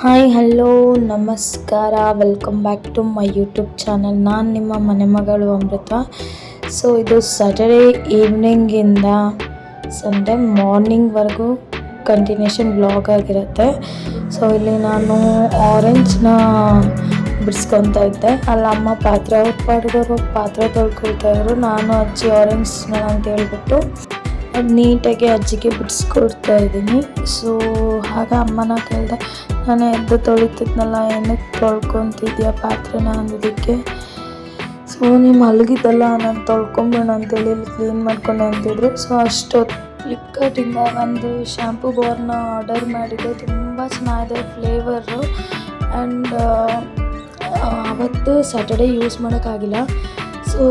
Hi hello ನಮಸ್ಕಾರ, welcome back to my YouTube channel. ನಾನು ನಿಮ್ಮ ಮನೆ ಮಗಳು ಅಮೃತ. ಸೊ ಇದು ಸ್ಯಾಟರ್ಡೇ ಈವ್ನಿಂಗಿಂದ ಸಂಡೇ ಮಾರ್ನಿಂಗ್ವರೆಗೂ ಕಂಟಿನ್ಯೂಷನ್ ಬ್ಲಾಗ್ ಆಗಿರುತ್ತೆ. ಸೊ ಇಲ್ಲಿ ನಾನು ಆರೆಂಜ್ನ ಬಿಡಿಸ್ಕೊತಾ ಇದ್ದೆ. ಅಲ್ಲಿ ಅಮ್ಮ ಪಾತ್ರೆ ತೊಳ್ಕೊಳ್ತಾಯಿದ್ರು. ನಾನು ಅಜ್ಜಿ ಆರೆಂಜ್ನ ಅಂತ ಹೇಳ್ಬಿಟ್ಟು ಅದು ನೀಟಾಗಿ ಅಜ್ಜಿಗೆ ಬಿಡಿಸ್ಕೊಡ್ತಾ ಇದ್ದೀನಿ. ಸೊ ಆಗ ಅಮ್ಮನ ಕೇಳಿದೆ, ನಾನು ಎದ್ದು ತೊಳಿತಿದ್ನಲ್ಲ, ಏನಕ್ಕೆ ತೊಳ್ಕೊತಿದ್ಯಾ ಪಾತ್ರೆನ ಅಂದಿದ್ದಕ್ಕೆ, ಸೊ ನೀವು ಮಲಗಿದ್ದಲ್ಲ ನಾನು ತೊಳ್ಕೊಂಬೇಡ ಅಂತೇಳಿ ಇಲ್ಲಿ ಕ್ಲೀನ್ ಮಾಡ್ಕೊಂಡೆ ಅಂತಿದ್ರು. ಸೊ ಅಷ್ಟೊತ್ತು ಫ್ಲಿಪ್ಕಾರ್ಟಿಂದ ಒಂದು ಶ್ಯಾಂಪು ಬಾರ್ನ ಆರ್ಡರ್ ಮಾಡಿದ್ದೆ. ತುಂಬ ಚೆನ್ನಾಗಿದೆ ಫ್ಲೇವರು. ಆ್ಯಂಡ್ ಅವತ್ತು ಸ್ಯಾಟರ್ಡೇ ಯೂಸ್ ಮಾಡೋಕ್ಕಾಗಿಲ್ಲ. ಸೊ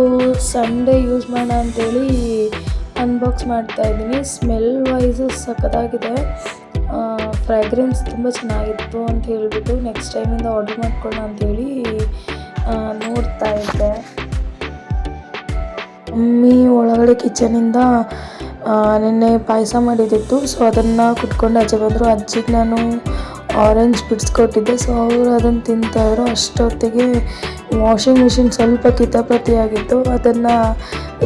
ಸಂಡೇ ಯೂಸ್ ಮಾಡೋಣ ಅಂಥೇಳಿ ಅನ್ಬಾಕ್ಸ್ ಮಾಡ್ತಾಯಿದ್ದೀನಿ. ಸ್ಮೆಲ್ ವೈಸು ಸಖತ್ತಾಗಿದೆ, ಫ್ರ್ಯಾಗ್ರೆನ್ಸ್ ತುಂಬ ಚೆನ್ನಾಗಿತ್ತು ಅಂತ ಹೇಳಿಬಿಟ್ಟು ನೆಕ್ಸ್ಟ್ ಟೈಮಿಂದ ಆರ್ಡರ್ ಮಾಡ್ಕೊಳ್ಳೋಣ ಅಂಥೇಳಿ ನೋಡ್ತಾ ಇದ್ದೆ. ಮಮ್ಮಿ ಒಳಗಡೆ ಕಿಚನಿಂದ ನಿನ್ನೆ ಪಾಯಸ ಮಾಡಿದ್ದಿತ್ತು. ಸೊ ಅದನ್ನು ಕುಟ್ಕೊಂಡು ಅಜ್ಜಿ ಬಂದರು. ಅಜ್ಜಿಗೆ ನಾನು ಆರೆಂಜ್ ಬಿಡಿಸ್ಕೊಟ್ಟಿದ್ದೆ. ಸೊ ಅವರು ಅದನ್ನು ತಿಂತಾಯಿದ್ರು. ಅಷ್ಟೊತ್ತಿಗೆ ವಾಷಿಂಗ್ ಮಿಷಿನ್ ಸ್ವಲ್ಪ ಕಿತಾಪತಿಯಾಗಿತ್ತು, ಅದನ್ನು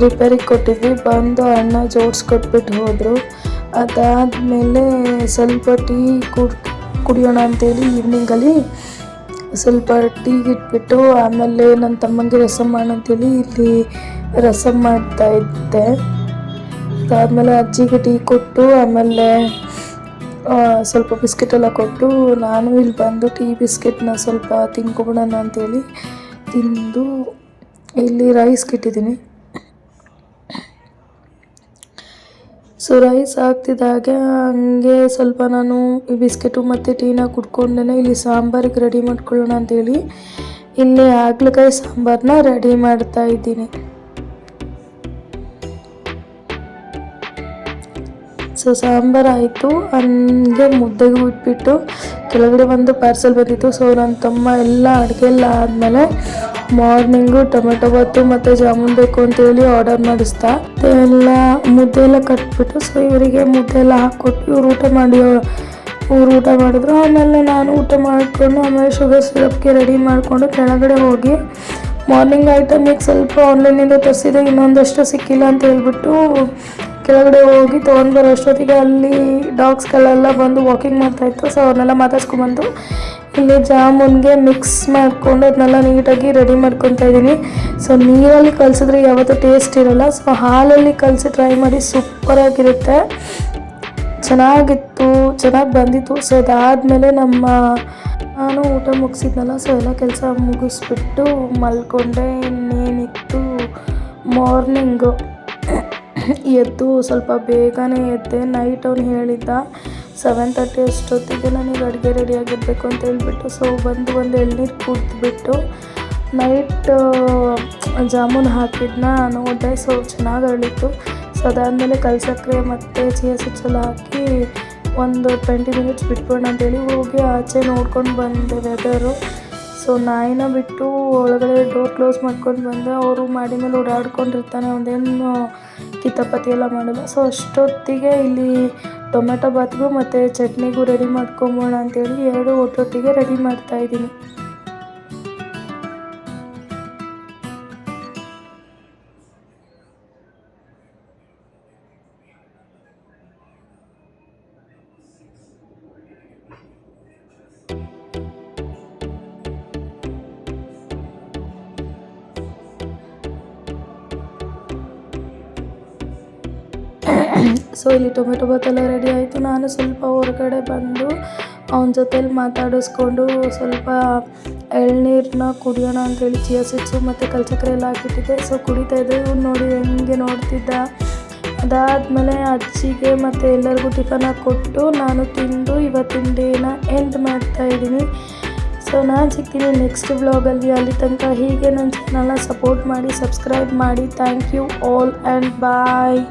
ರಿಪೇರಿಗೆ ಕೊಟ್ಟಿದ್ವಿ. ಬಂದು ಅಣ್ಣ ಜೋಡಿಸ್ಕೊಟ್ಬಿಟ್ಟು ಹೋದರು. ಅದಾದಮೇಲೆ ಸ್ವಲ್ಪ ಟೀ ಕುಡಿಯೋಣ ಅಂತೇಳಿ ಈವ್ನಿಂಗಲ್ಲಿ ಸ್ವಲ್ಪ ಟೀಗೆ ಇಟ್ಬಿಟ್ಟು ಆಮೇಲೆ ನನ್ನ ತಮ್ಮಂಗೆ ರಸಮ್ ಮಾಡೋಣ ಅಂತೇಳಿ ಇಲ್ಲಿ ರಸಮ್ ಮಾಡ್ತಾಯಿದ್ದೆ. ಅದಾದಮೇಲೆ ಅಜ್ಜಿಗೆ ಟೀ ಕೊಟ್ಟು ಆಮೇಲೆ ಸ್ವಲ್ಪ ಬಿಸ್ಕೆಟೆಲ್ಲ ಕೊಟ್ಟು ನಾನು ಇಲ್ಲಿ ಬಂದು ಟೀ ಬಿಸ್ಕೆಟ್ನ ಸ್ವಲ್ಪ ತಿನ್ಕೊಬಿಡೋಣ ಅಂತೇಳಿ ತಿಂದು ಇಲ್ಲಿ ರೈಸ್ಗೆ ಇಟ್ಟಿದ್ದೀನಿ. ಸೊ ರೈಸ್ ಹಾಕ್ತಿದ್ದಾಗ ಹಂಗೆ ಸ್ವಲ್ಪ ನಾನು ಈ ಬಿಸ್ಕೆಟು ಮತ್ತು ಟೀನ ಕುಡ್ಕೊಂಡೇ ಇಲ್ಲಿ ಸಾಂಬಾರಿಗೆ ರೆಡಿ ಮಾಡ್ಕೊಳ್ಳೋಣ ಅಂತೇಳಿ ಇಲ್ಲಿ ಹಾಗಲಕಾಯಿ ಸಾಂಬಾರನ್ನ ರೆಡಿ ಮಾಡ್ತಾ ಇದ್ದೀನಿ. ಸೊ ಸಾಂಬಾರು ಆಯಿತು. ಹಂಗೆ ಮುದ್ದೆಗೂ ಇಟ್ಬಿಟ್ಟು ಕೆಳಗಡೆ ಒಂದು ಪಾರ್ಸೆಲ್ ಬಂದಿತ್ತು. ಸೊ ನನ್ನ ತಮ್ಮ ಎಲ್ಲ ಅಡುಗೆ ಎಲ್ಲ ಆದಮೇಲೆ ಮಾರ್ನಿಂಗು ಟೊಮೆಟೊ ಬಾತು ಮತ್ತು ಜಾಮೂನ್ ಬೇಕು ಅಂತೇಳಿ ಆರ್ಡರ್ ಮಾಡಿಸ್ತಾ ಎಲ್ಲ ಮುದ್ದೆ ಎಲ್ಲ ಕಟ್ಬಿಟ್ಟು ಸೊ ಇವರಿಗೆ ಮುದ್ದೆ ಎಲ್ಲ ಹಾಕ್ಕೊಟ್ಟು ಇವ್ರು ಊಟ ಮಾಡಿದ್ರು. ಆಮೇಲೆ ನಾನು ಊಟ ಮಾಡಿಕೊಂಡು ಆಮೇಲೆ ಶುಗರ್ ಸಿರಪ್ಗೆ ರೆಡಿ ಮಾಡಿಕೊಂಡು ಕೆಳಗಡೆ ಹೋಗಿ ಮಾರ್ನಿಂಗ್ ಐಟಮಿಗೆ ಸ್ವಲ್ಪ ಆನ್ಲೈನಿಂದ ತರಿಸಿದೆ, ಇನ್ನೊಂದಷ್ಟು ಸಿಕ್ಕಿಲ್ಲ ಅಂತ ಹೇಳ್ಬಿಟ್ಟು ಕೆಳಗಡೆ ಹೋಗಿ ತೊಗೊಂಡ್ಬರೋ ಅಷ್ಟೊತ್ತಿಗೆ ಅಲ್ಲಿ ಡಾಗ್ಸ್ಗಳೆಲ್ಲ ಬಂದು ವಾಕಿಂಗ್ ಮಾಡ್ತಾಯಿತ್ತು. ಸೊ ಅವ್ರನ್ನೆಲ್ಲ ಮಾತಾಡ್ಸ್ಕೊಂಬಂದು ಇಲ್ಲಿ ಜಾಮೂನ್ಗೆ ಮಿಕ್ಸ್ ಮಾಡಿಕೊಂಡು ಅದನ್ನೆಲ್ಲ ನೀಟಾಗಿ ರೆಡಿ ಮಾಡ್ಕೊತಾ ಇದ್ದೀನಿ. ಸೊ ನೀರಲ್ಲಿ ಕಲಸಿದ್ರೆ ಯಾವತ್ತೂ ಟೇಸ್ಟ್ ಇರೋಲ್ಲ. ಸೊ ಹಾಲಲ್ಲಿ ಕಲಸಿ ಟ್ರೈ ಮಾಡಿ, ಸೂಪರಾಗಿರುತ್ತೆ. ಚೆನ್ನಾಗಿತ್ತು, ಚೆನ್ನಾಗಿ ಬಂದಿತ್ತು. ಸೊ ಅದಾದಮೇಲೆ ನಾನು ಊಟ ಮುಗಿಸಿದ್ನಲ್ಲ, ಸೊ ಎಲ್ಲ ಕೆಲಸ ಮುಗಿಸ್ಬಿಟ್ಟು ಮಲ್ಕೊಂಡೆ. ಇನ್ನೇನಿತ್ತು ಮಾರ್ನಿಂಗು ಎದ್ದು ಸ್ವಲ್ಪ ಬೇಗನೆ ಎದ್ದೆ. ನೈಟ್ ಅವ್ನು ಹೇಳಿದ್ದ 7:30 ಅಷ್ಟೊತ್ತಿಗೆ ನನಗೆ ಅಡುಗೆ ರೆಡಿಯಾಗಿರಬೇಕು ಅಂತ ಹೇಳ್ಬಿಟ್ಟು ಸೊ ಬಂದು ಒಂದು ಎಳ್ನೀರು ಕುಡಿದ್ಬಿಟ್ಟು ನೈಟ್ ಜಾಮೂನ್ ಹಾಕಿದ್ದನ್ನ ನೋಡಿದೆ. ಸೊ ಚೆನ್ನಾಗಿ ಅರಳಿತ್ತು. ಸೊ ಅದಾದಮೇಲೆ ಕಲ್ಸಕ್ಕರೆ ಮತ್ತು ಚಿಯಾ ಸೀಡ್ಸ್ ಎಲ್ಲ ಹಾಕಿ ಒಂದು 20 ಮಿನಿಟ್ಸ್ ಬಿಟ್ಬಿಡೋಣ ಅಂತೇಳಿ ಹೋಗಿ ಆಚೆ ನೋಡ್ಕೊಂಡು ಬಂದೆ ವೆದರು. ಸೊ ನಾಯಿನ ಬಿಟ್ಟು ಒಳಗಡೆ ಡೋರ್ ಕ್ಲೋಸ್ ಮಾಡ್ಕೊಂಡು ಬಂದೆ. ಅವರು ಮಾಡಿ ಮೇಲೆ ಓಡಾಡ್ಕೊಂಡಿರ್ತಾನೆ, ಒಂದೇನು ಕಿತಾಪತಿ ಎಲ್ಲ ಮಾಡಲ್ಲ. ಸೊ ಅಷ್ಟೊತ್ತಿಗೆ ಇಲ್ಲಿ ಟೊಮೆಟೊ ಬಾತ್ಗೂ ಮತ್ತು ಚಟ್ನಿಗೂ ರೆಡಿ ಮಾಡ್ಕೊಂಬೋಣ ಅಂತೇಳಿ ಎರಡು ಒಟ್ಟೊಟ್ಟಿಗೆ ರೆಡಿ ಮಾಡ್ತಾಯಿದ್ದೀನಿ. ಸೊ ಇಲ್ಲಿ ಟೊಮೆಟೊ ಬಾತೆಲ್ಲ ರೆಡಿ ಆಯಿತು. ನಾನು ಸ್ವಲ್ಪ ಹೊರಗಡೆ ಬಂದು ಅವನ ಜೊತೇಲಿ ಮಾತಾಡಿಸ್ಕೊಂಡು ಸ್ವಲ್ಪ ಎಳ್ನೀರನ್ನ ಕುಡಿಯೋಣ ಅಂತೇಳಿ ಚಿಯಾ ಸೀಡ್ಸು ಮತ್ತು ಕಲ್ಸಕ್ಕರೆ ಎಲ್ಲ ಹಾಕಿಟ್ಟಿದ್ದೆ. ಸೊ ಕುಡಿತಾಯಿದ್ದೆ. ಇವ್ನು ನೋಡಿ ಹೆಂಗೆ ನೋಡ್ತಿದ್ದ. ಅದಾದಮೇಲೆ ಅಜ್ಜಿಗೆ ಮತ್ತು ಎಲ್ಲರಿಗೂ ಟಿಫನ್ ಕೊಟ್ಟು ನಾನು ತಿಂದು ಇವತ್ತಿನ ಡೇನ ಎಂಡ್ ಮಾಡ್ತಾಯಿದ್ದೀನಿ. ಸೊ ನಾನು ಸಿಗ್ತೀನಿ ನೆಕ್ಸ್ಟ್ ವ್ಲಾಗಲ್ಲಿ. ಅಲ್ಲಿ ತನಕ ಹೀಗೆ ನನ್ನ ಚಾನಲ್ನ ಸಪೋರ್ಟ್ ಮಾಡಿ, ಸಬ್ಸ್ಕ್ರೈಬ್ ಮಾಡಿ. Thank you all and bye.